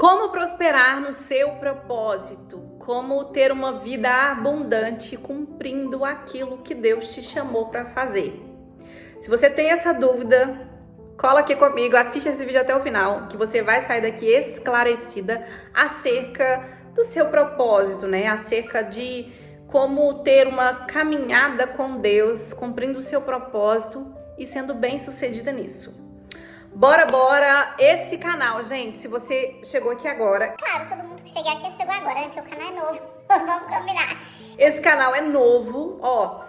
Como prosperar no seu propósito? Como ter uma vida abundante cumprindo aquilo que Deus te chamou para fazer? Se você tem essa dúvida, cola aqui comigo, assiste esse vídeo até o final, que você vai sair daqui esclarecida acerca do seu propósito, né? Acerca de como ter uma caminhada com Deus, cumprindo o seu propósito e sendo bem-sucedida nisso. Bora! Esse canal, gente, se você chegou aqui agora... Claro, todo mundo que chegar aqui chegou agora, né? Porque o canal é novo. Vamos combinar. Esse canal é novo, ó.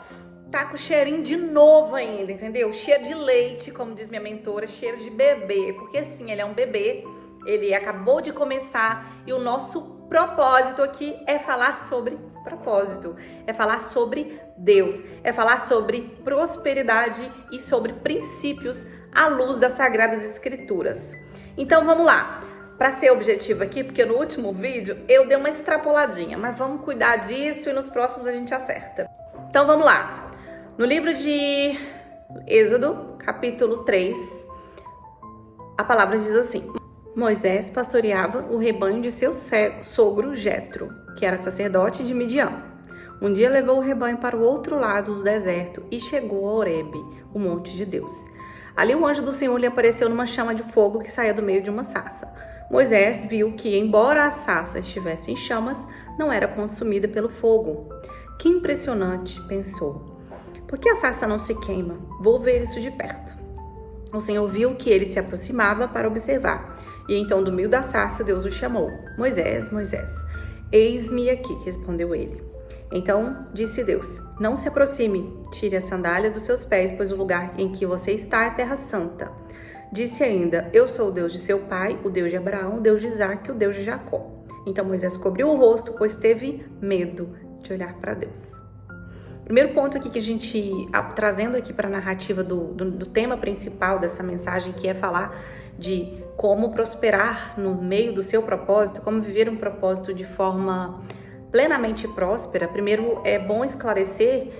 Tá com cheirinho de novo ainda, entendeu? Cheiro de leite, como diz minha mentora, cheiro de bebê. Porque sim, ele é um bebê, ele acabou de começar e o nosso propósito aqui é falar sobre propósito, é falar sobre Deus, é falar sobre prosperidade e sobre princípios à luz das Sagradas Escrituras. Então vamos lá, para ser objetivo aqui, porque no último vídeo eu dei uma extrapoladinha, mas vamos cuidar disso e nos próximos a gente acerta. Então vamos lá, no livro de Êxodo, capítulo 3, a palavra diz assim: Moisés pastoreava o rebanho de seu sogro Jetro, que era sacerdote de Midian. Um dia levou o rebanho para o outro lado do deserto e chegou a Horebe, o monte de Deus. Ali o anjo do Senhor lhe apareceu numa chama de fogo que saía do meio de uma sarça. Moisés viu que, embora a sarça estivesse em chamas, não era consumida pelo fogo. Que impressionante, pensou. Por que a sarça não se queima? Vou ver isso de perto. O Senhor viu que ele se aproximava para observar. E então, do meio da sarça, Deus o chamou. Moisés, Moisés. Eis-me aqui, respondeu ele. Então disse Deus: Não se aproxime, tire as sandálias dos seus pés, pois o lugar em que você está é terra santa. Disse ainda: Eu sou o Deus de seu pai, o Deus de Abraão, o Deus de Isaque, o Deus de Jacó. Então Moisés cobriu o rosto, pois teve medo de olhar para Deus. Primeiro ponto aqui que a gente, trazendo aqui para a narrativa do tema principal dessa mensagem, que é falar de como prosperar no meio do seu propósito, como viver um propósito de forma plenamente próspera. Primeiro é bom esclarecer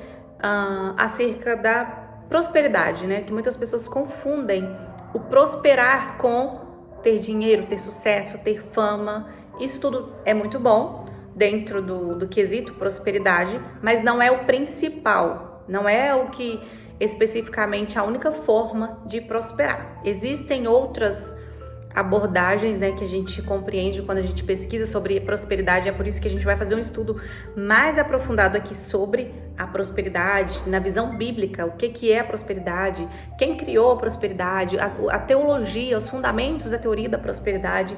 acerca da prosperidade, né? Que muitas pessoas confundem o prosperar com ter dinheiro, ter sucesso, ter fama. Isso tudo é muito bom dentro do quesito prosperidade, mas não é o principal, não é o que especificamente a única forma de prosperar. Existem outras abordagens, né, que a gente compreende quando a gente pesquisa sobre prosperidade. É por isso que a gente vai fazer um estudo mais aprofundado aqui sobre a prosperidade, na visão bíblica, o que é a prosperidade, quem criou a prosperidade, a teologia, os fundamentos da teoria da prosperidade,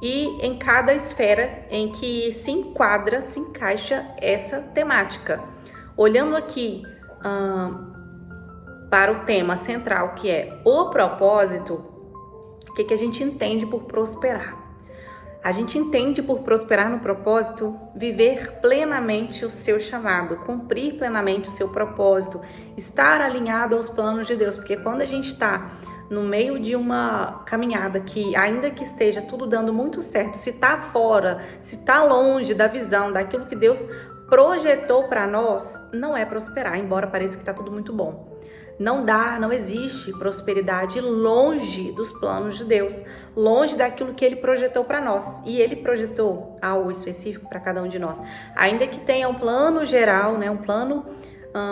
e em cada esfera em que se enquadra, se encaixa essa temática. Olhando aqui para o tema central, que é o propósito, o que a gente entende por prosperar? A gente entende por prosperar no propósito viver plenamente o seu chamado, cumprir plenamente o seu propósito, estar alinhado aos planos de Deus, porque quando a gente está no meio de uma caminhada que, ainda que esteja tudo dando muito certo, se está fora, se está longe da visão, daquilo que Deus projetou para nós, não é prosperar, embora pareça que está tudo muito bom. Não existe prosperidade longe dos planos de Deus, longe daquilo que Ele projetou para nós. E Ele projetou algo específico para cada um de nós. Ainda que tenha um plano geral, né, um plano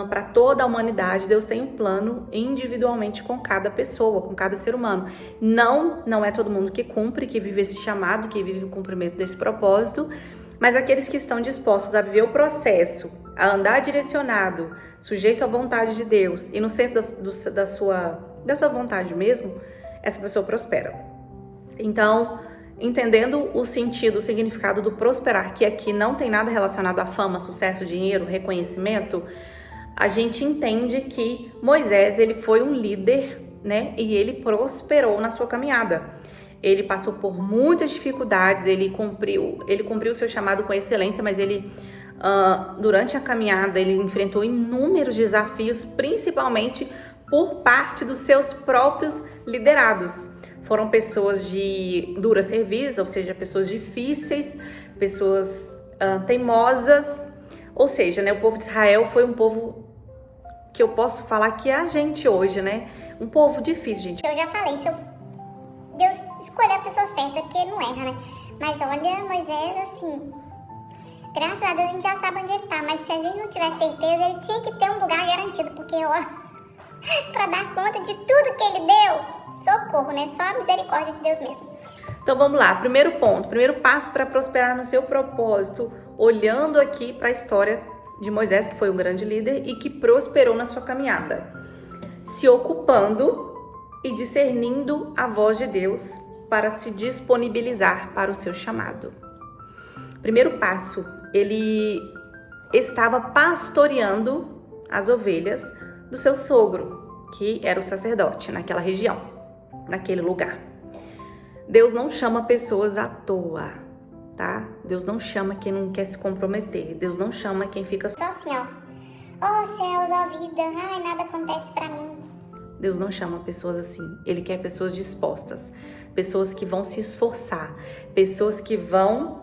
para toda a humanidade, Deus tem um plano individualmente com cada pessoa, com cada ser humano. Não é todo mundo que cumpre, que vive esse chamado, que vive o cumprimento desse propósito, mas aqueles que estão dispostos a viver o processo, a andar direcionado, sujeito à vontade de Deus e no centro da sua vontade mesmo, essa pessoa prospera. Então, entendendo o sentido, o significado do prosperar, que aqui não tem nada relacionado à fama, sucesso, dinheiro, reconhecimento, a gente entende que Moisés, ele foi um líder, né? E ele prosperou na sua caminhada. Ele passou por muitas dificuldades, ele cumpriu o seu chamado com excelência, mas ele, durante a caminhada, ele enfrentou inúmeros desafios, principalmente por parte dos seus próprios liderados. Foram pessoas de dura serviço, ou seja, pessoas difíceis, pessoas teimosas. Ou seja, né, o povo de Israel foi um povo que eu posso falar que é a gente hoje, né? Um povo difícil, gente. Eu já falei, Deus escolher a pessoa certa, porque ele não erra, né? Mas olha, Moisés, assim, graças a Deus a gente já sabe onde ele tá, mas se a gente não tiver certeza, ele tinha que ter um lugar garantido, porque, ó, pra dar conta de tudo que ele deu, socorro, né? Só a misericórdia de Deus mesmo. Então vamos lá, primeiro ponto, primeiro passo para prosperar no seu propósito, olhando aqui para a história de Moisés, que foi um grande líder e que prosperou na sua caminhada, se ocupando e discernindo a voz de Deus para se disponibilizar para o seu chamado. Primeiro passo, ele estava pastoreando as ovelhas do seu sogro, que era o sacerdote naquela região, naquele lugar. Deus não chama pessoas à toa, tá? Deus não chama quem não quer se comprometer. Deus não chama quem fica só assim, ó. Oh, céus, ó vida, ai, nada acontece pra mim. Deus não chama pessoas assim. Ele quer pessoas dispostas, pessoas que vão se esforçar, pessoas que vão,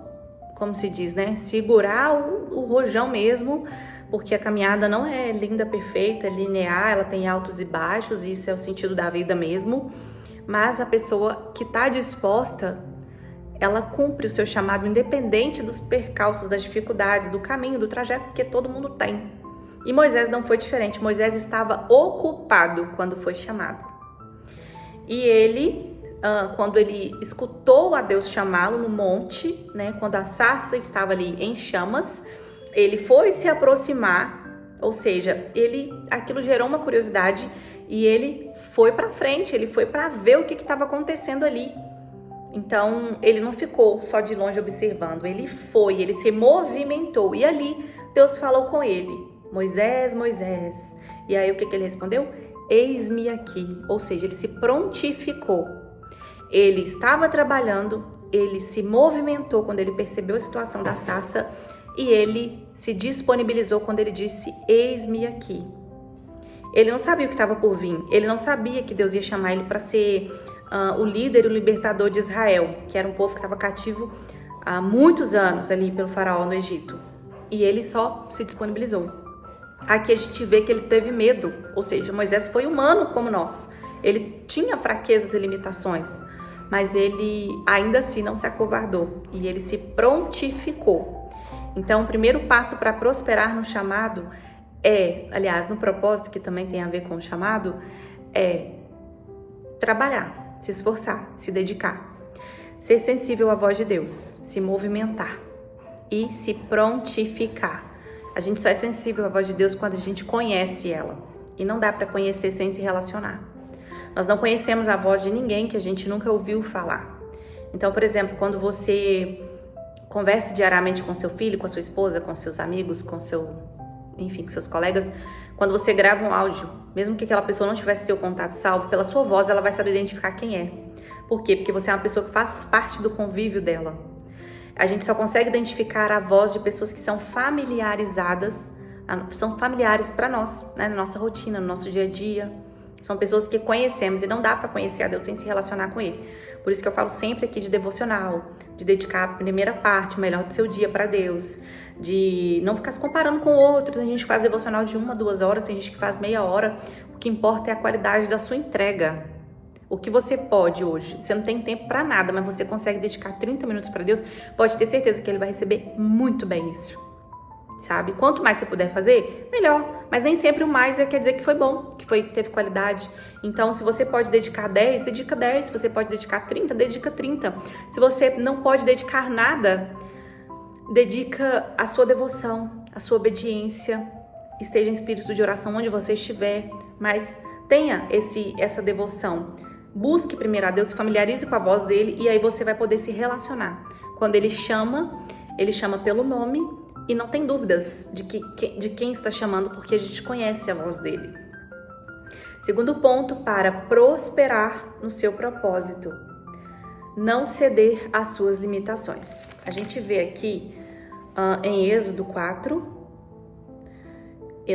como se diz, né? Segurar o rojão mesmo, porque a caminhada não é linda, perfeita, linear, ela tem altos e baixos, e isso é o sentido da vida mesmo. Mas a pessoa que está disposta, ela cumpre o seu chamado independente dos percalços, das dificuldades, do caminho, do trajeto que todo mundo tem. E Moisés não foi diferente. Moisés estava ocupado quando foi chamado. E ele, quando ele escutou a Deus chamá-lo no monte, né, quando a sarça estava ali em chamas, ele foi se aproximar, ou seja, aquilo gerou uma curiosidade. E ele foi para frente, ele foi para ver o que estava acontecendo ali. Então, ele não ficou só de longe observando, ele se movimentou. E ali, Deus falou com ele, Moisés, Moisés. E aí, o que ele respondeu? Eis-me aqui. Ou seja, ele se prontificou. Ele estava trabalhando, ele se movimentou quando ele percebeu a situação da sarça e ele se disponibilizou quando ele disse, eis-me aqui. Ele não sabia o que estava por vir, ele não sabia que Deus ia chamar ele para ser o líder e o libertador de Israel, que era um povo que estava cativo há muitos anos ali pelo faraó no Egito. E ele só se disponibilizou. Aqui a gente vê que ele teve medo, ou seja, Moisés foi humano como nós. Ele tinha fraquezas e limitações, mas ele ainda assim não se acovardou e ele se prontificou. Então, o primeiro passo para prosperar no chamado aliás, no propósito, que também tem a ver com o chamado, é trabalhar, se esforçar, se dedicar, ser sensível à voz de Deus, se movimentar e se prontificar. A gente só é sensível à voz de Deus quando a gente conhece ela, e não dá para conhecer sem se relacionar. Nós não conhecemos a voz de ninguém que a gente nunca ouviu falar. Então, por exemplo, quando você conversa diariamente com seu filho, com a sua esposa, com seus amigos, com seus colegas, quando você grava um áudio, mesmo que aquela pessoa não tivesse seu contato salvo, pela sua voz ela vai saber identificar quem é. Por quê? Porque você é uma pessoa que faz parte do convívio dela. A gente só consegue identificar a voz de pessoas que são familiarizadas, são familiares para nós, né? Na nossa rotina, no nosso dia a dia. São pessoas que conhecemos e não dá para conhecer a Deus sem se relacionar com Ele. Por isso que eu falo sempre aqui de devocional, de dedicar a primeira parte, o melhor do seu dia para Deus, de não ficar se comparando com outros. Tem gente que faz devocional de 1 a 2 horas, tem gente que faz meia hora. O que importa é a qualidade da sua entrega. O que você pode hoje, você não tem tempo para nada, mas você consegue dedicar 30 minutos para Deus, pode ter certeza que Ele vai receber muito bem isso, sabe? Quanto mais você puder fazer, melhor. Mas nem sempre o mais quer dizer que foi bom, que teve qualidade. Então, se você pode dedicar 10, dedica 10. Se você pode dedicar 30, dedica 30. Se você não pode dedicar nada, dedica a sua devoção, a sua obediência. Esteja em espírito de oração onde você estiver, mas tenha essa devoção. Busque primeiro a Deus, se familiarize com a voz dele e aí você vai poder se relacionar. Quando ele chama pelo nome e não tem dúvidas de quem está chamando, porque a gente conhece a voz dele. Segundo ponto, para prosperar no seu propósito, não ceder às suas limitações. A gente vê aqui em Êxodo 4,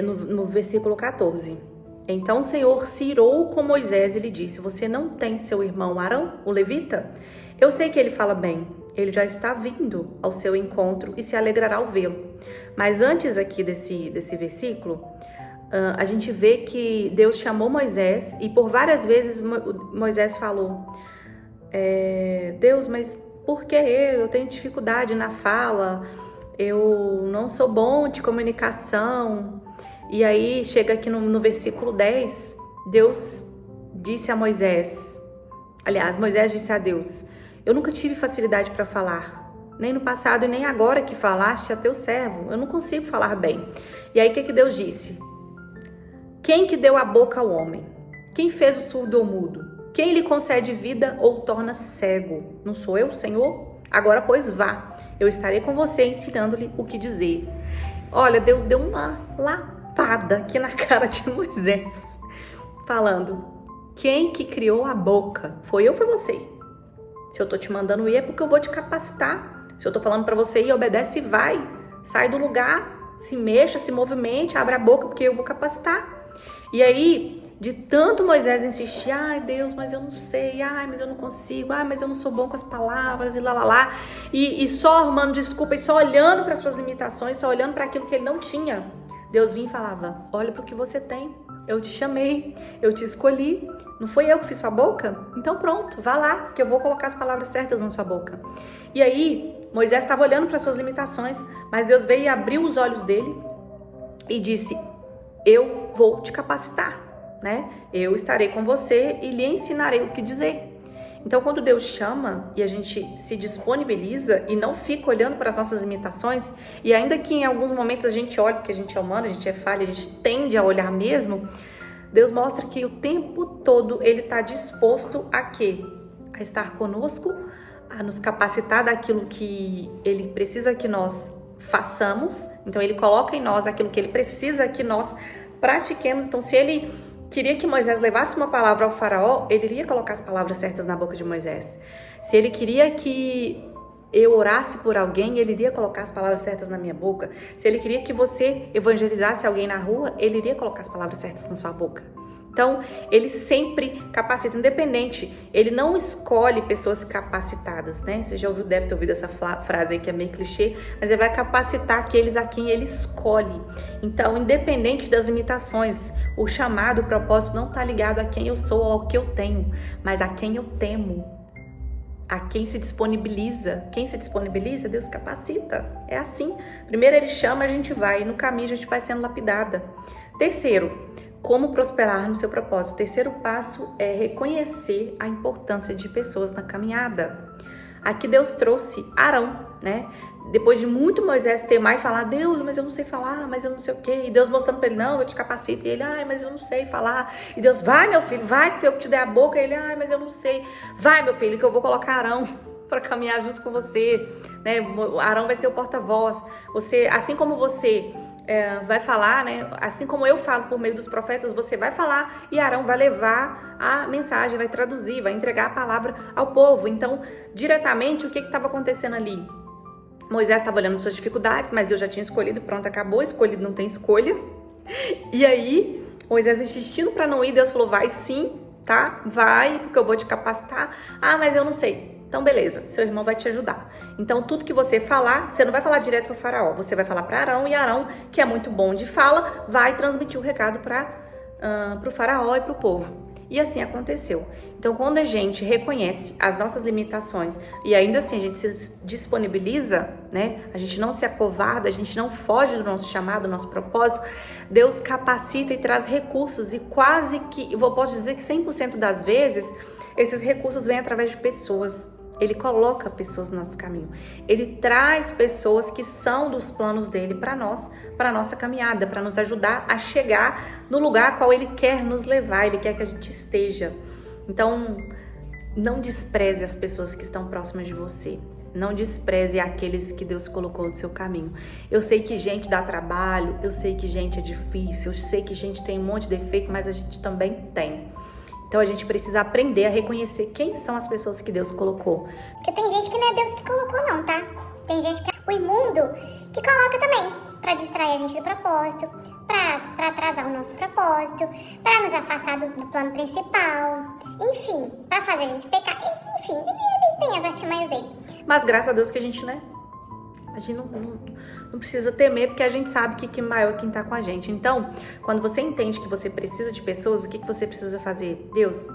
no versículo 14. Então o Senhor se irou com Moisés e lhe disse: você não tem seu irmão Arão, o levita? Eu sei que ele fala bem, ele já está vindo ao seu encontro e se alegrará ao vê-lo. Mas antes aqui desse versículo, a gente vê que Deus chamou Moisés e por várias vezes Moisés falou: Deus, mas por que eu tenho dificuldade na fala? Eu não sou bom de comunicação. E aí chega aqui no versículo 10, Deus disse a Moisés, aliás, Moisés disse a Deus: eu nunca tive facilidade para falar, nem no passado e nem agora que falaste a teu servo, eu não consigo falar bem. E aí o que Deus disse? Quem que deu a boca ao homem? Quem fez o surdo ou mudo? Quem lhe concede vida ou torna cego? Não sou eu, Senhor? Agora, pois, vá. Eu estarei com você, ensinando-lhe o que dizer. Olha, Deus deu uma lapada aqui na cara de Moisés, falando: quem que criou a boca? Foi eu ou foi você? Se eu tô te mandando ir, é porque eu vou te capacitar. Se eu tô falando pra você ir, obedece e vai. Sai do lugar, se mexa, se movimente, abre a boca, porque eu vou capacitar. E aí, de tanto Moisés insistir, ai Deus, mas eu não sei, ai, mas eu não consigo, ai, mas eu não sou bom com as palavras, e lá, e só arrumando desculpa, e só olhando para as suas limitações, só olhando para aquilo que ele não tinha, Deus vinha e falava: olha para o que você tem, eu te chamei, eu te escolhi, não foi eu que fiz sua boca? Então pronto, vá lá, que eu vou colocar as palavras certas na sua boca. E aí, Moisés estava olhando para as suas limitações, mas Deus veio e abriu os olhos dele e disse: eu vou te capacitar, né? Eu estarei com você e lhe ensinarei o que dizer. Então, quando Deus chama e a gente se disponibiliza e não fica olhando para as nossas limitações, e ainda que em alguns momentos a gente olhe, porque a gente é humano, a gente é falha, a gente tende a olhar mesmo, Deus mostra que o tempo todo Ele está disposto a quê? A estar conosco, a nos capacitar daquilo que Ele precisa que nós façamos. Então Ele coloca em nós aquilo que Ele precisa que nós pratiquemos. Então, se Ele queria que Moisés levasse uma palavra ao faraó, Ele iria colocar as palavras certas na boca de Moisés. Se Ele queria que eu orasse por alguém, Ele iria colocar as palavras certas na minha boca. Se Ele queria que você evangelizasse alguém na rua, Ele iria colocar as palavras certas na sua boca. Então, Ele sempre capacita, independente. Ele não escolhe pessoas capacitadas, né? Você já deve ter ouvido essa frase aí que é meio clichê, mas Ele vai capacitar aqueles a quem Ele escolhe. Então, independente das limitações, o chamado, o propósito não está ligado a quem eu sou ou ao que eu tenho, mas a quem eu temo, a quem se disponibiliza. Quem se disponibiliza, Deus capacita. É assim. Primeiro Ele chama, a gente vai, e no caminho a gente vai sendo lapidada. Terceiro, como prosperar no seu propósito. O terceiro passo é reconhecer a importância de pessoas na caminhada. Aqui Deus trouxe Arão, né? Depois de muito Moisés teimar e falar: Deus, mas eu não sei falar, mas eu não sei o quê. E Deus mostrando para ele: não, eu te capacito. E ele: ai, mas eu não sei falar. E Deus: vai, meu filho, vai, que foi eu que te dei a boca. E ele: ai, mas eu não sei. Vai, meu filho, que eu vou colocar Arão para caminhar junto com você, né? Arão vai ser o porta-voz. Você, assim como você vai falar, né? Assim como eu falo por meio dos profetas, você vai falar e Arão vai levar a mensagem, vai traduzir, vai entregar a palavra ao povo. Então, diretamente, o que estava acontecendo ali? Moisés estava olhando suas dificuldades, mas Deus já tinha escolhido, pronto, acabou, escolhido não tem escolha. E aí, Moisés insistindo para não ir, Deus falou: vai sim, tá? Vai, porque eu vou te capacitar. Ah, mas eu não sei. Então, beleza, seu irmão vai te ajudar. Então, tudo que você falar, você não vai falar direto para o faraó, você vai falar para Arão, e Arão, que é muito bom de fala, vai transmitir o recado para o faraó e para o povo. E assim aconteceu. Então, quando a gente reconhece as nossas limitações e ainda assim a gente se disponibiliza, né? A gente não se acovarda, a gente não foge do nosso chamado, do nosso propósito, Deus capacita e traz recursos, e quase que, eu posso dizer que 100% das vezes, esses recursos vêm através de pessoas. Ele coloca pessoas no nosso caminho. Ele traz pessoas que são dos planos dele para nós, para a nossa caminhada, para nos ajudar a chegar no lugar a qual ele quer nos levar, ele quer que a gente esteja. Então, não despreze as pessoas que estão próximas de você. Não despreze aqueles que Deus colocou no seu caminho. Eu sei que gente dá trabalho, eu sei que gente é difícil, eu sei que gente tem um monte de defeito, mas a gente também tem. Então a gente precisa aprender a reconhecer quem são as pessoas que Deus colocou. Porque tem gente que não é Deus que colocou não, tá? Tem gente que é o imundo que coloca também pra distrair a gente do propósito, pra atrasar o nosso propósito, pra nos afastar do plano principal, enfim, pra fazer a gente pecar. Enfim, ele tem as artimanhas dele. Mas graças a Deus que a gente, né? A gente não precisa temer, porque a gente sabe que maior é quem tá com a gente. Então, quando você entende que você precisa de pessoas, o que você precisa fazer? Deus,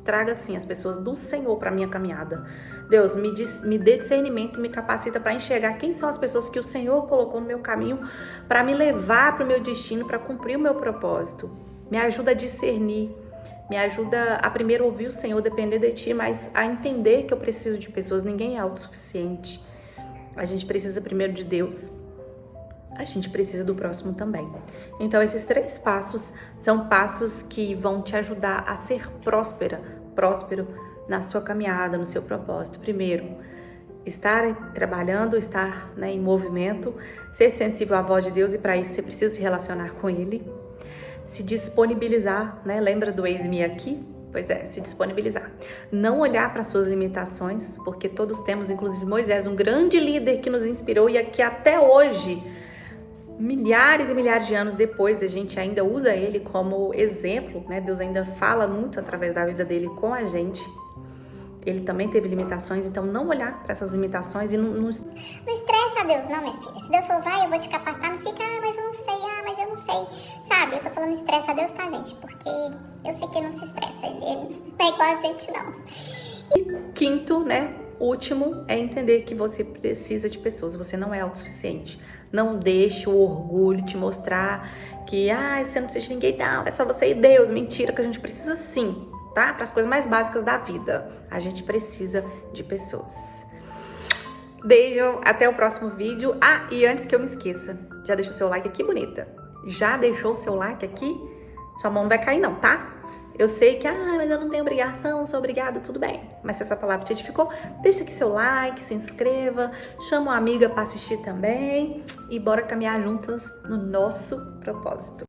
traga sim as pessoas do Senhor para minha caminhada. Deus, me dê discernimento e me capacita para enxergar quem são as pessoas que o Senhor colocou no meu caminho para me levar para o meu destino, para cumprir o meu propósito. Me ajuda a discernir, me ajuda a primeiro ouvir o Senhor, depender de Ti, mas a entender que eu preciso de pessoas. Ninguém é autossuficiente. A gente precisa primeiro de Deus, a gente precisa do próximo também. Então esses 3 passos são passos que vão te ajudar a ser próspero na sua caminhada, no seu propósito. Primeiro, estar trabalhando, estar em movimento, ser sensível à voz de Deus, e para isso você precisa se relacionar com Ele, se disponibilizar, lembra do eis-me aqui? Pois é, se disponibilizar. Não olhar para suas limitações, porque todos temos, inclusive Moisés, um grande líder que nos inspirou e que até hoje, milhares e milhares de anos depois, a gente ainda usa ele como exemplo, Deus ainda fala muito através da vida dele com a gente. Ele também teve limitações, então não olhar para essas limitações e não estressa a Deus, não, minha filha. Se Deus for, vai, eu vou te capacitar, não fica, mas eu não sei, mas eu não sei. Sabe, eu tô falando estressa a Deus, tá, gente? Porque eu sei que ele não se estressa, ele não é igual a gente, não. E quinto, último, é entender que você precisa de pessoas, você não é autossuficiente. Não deixe o orgulho te mostrar que, você não precisa de ninguém, não, é só você e Deus. Mentira, que a gente precisa sim, tá? Para as coisas mais básicas da vida, a gente precisa de pessoas. Beijo, até o próximo vídeo. E antes que eu me esqueça, já deixou seu like aqui, bonita? Já deixou seu like aqui? Sua mão não vai cair não, tá? Eu sei que, mas eu não tenho obrigação, sou obrigada, tudo bem. Mas se essa palavra te edificou, deixa aqui seu like, se inscreva, chama uma amiga para assistir também e bora caminhar juntas no nosso propósito.